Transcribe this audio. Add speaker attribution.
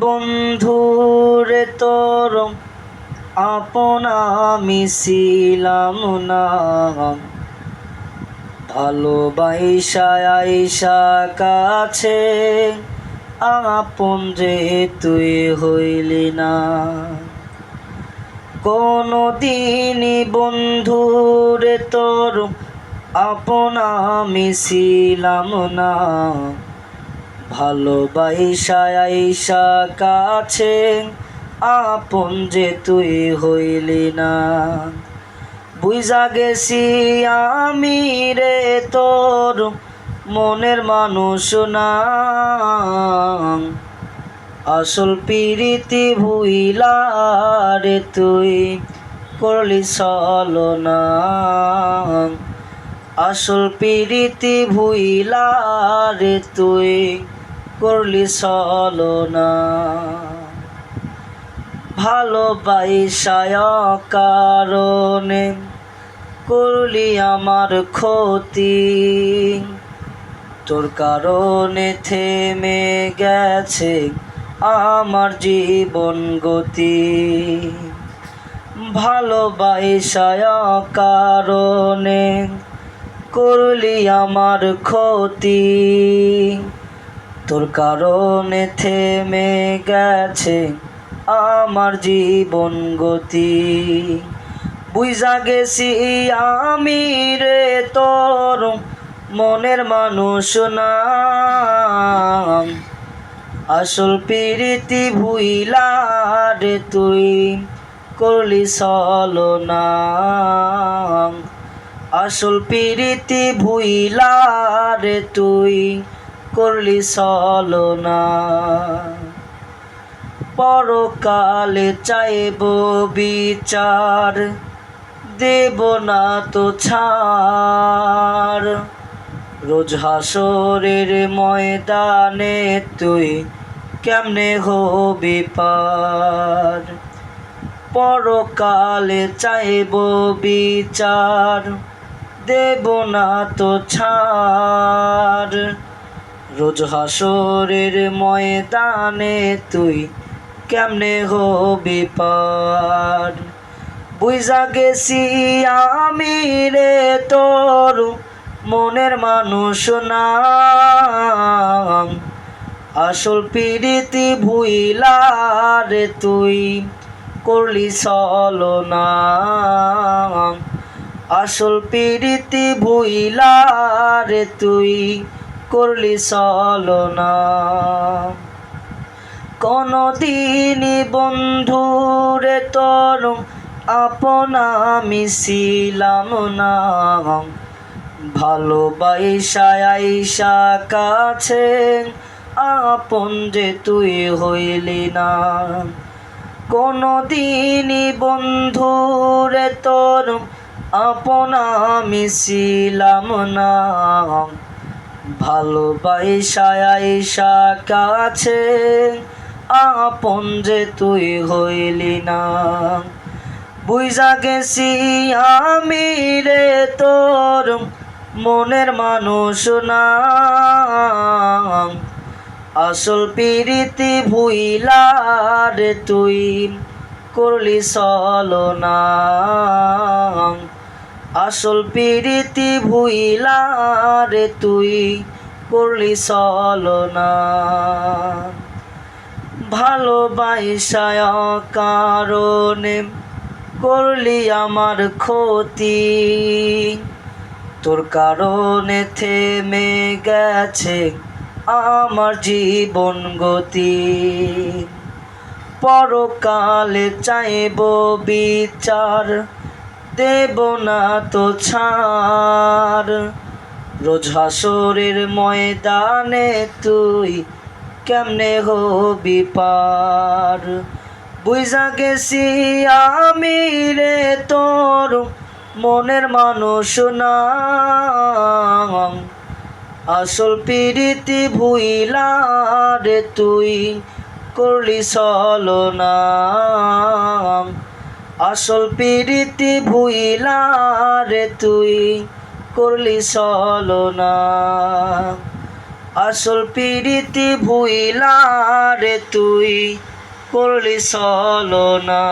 Speaker 1: বন্ধুরে তোর আপন আমি ছিলাম না, ভালোবাসা আইসা কাছে আপন যে তুই হইলি না। কোনো দিনই বন্ধুরে তোর আপন আমি ছিলাম না, ভালোবাসা আইসা কাছে আপন যে তুই হইলি না। বুঝা গেছি আমি রে তোর মনের মানুষ না, আসল পিরিতি ভুইলা রে তুই করলি ছলনা। আসল পিরিতি ভুইলা রে তুই করলি ছলনা। ভালোবাসায় কারণে করলি আমার ক্ষতি, তোর কারণে থেমে গেছে আমার জীবন গতি। ভালোবাসায় কারণে করলি আমার ক্ষতি, তোর কারণে থেমে গেছে আমার জীবন গতি। বুঝা গেছি আমি রে তোর মনের মানুষ না, আসল পিরিতি ভুইলা রে তুই করলি ছলনা। আসল পিরিতি ভুইলা রে তুই করলি ছলনা। পরকালে চাইব বিচার, দেব না তো ছাড়, রোজ হাসরের ময়দানে তুই কেমনে হবি পার। পরকালে চাইব বিচার, দেব না তো ছাড়, রোজ হাসরের ময়দানে তুই কেমনে হবি পার। বুঝা গেছি আমি রে তোর মনের মানুষ না, আসল পিরিতি ভুইলা রে তুই করলি ছলনা। আসল পিরিতি ভুইলা রে তুই করলি ছলনা। কোনদিনই বন্ধুরে তোর আপন আমি ছিলাম না, ভালোবাসা আইসা কাছে আপন যে তুই হইলি না। কোনদিনই বন্ধুরে তোর আপন আমি ছিলাম না, ভালোবাসা আইসা কাছে আপন যে তুই হইলি না। বুঝা গেছি আমি রে তোর মনের মানুষ না, আসল পিরিতি ভুইলা রে তুই করলি ছলনা। আসল পিরিতি ভুইলা রে তুই করলি ছলনা। ভালোবাসায় কারণে করলি আমার ক্ষতি, তোর কারণে থেমে গেছে আমার জীবন গতি। পরকালে চাইব বিচার, দেব না তো ছাড়, রোজ হাসরের ময়দানে তুই কেমনে হবি পার। বুঝা গেছি আমি রে তোর মনের মানুষ না, আসল পিরিতি ভুইলা রে তুই করলি ছলনা। আসল পিরিতি ভুইলা রে তুই করলি ছলনা। আসল পিরিতি ভুইলা রে তুই করলি ছলনা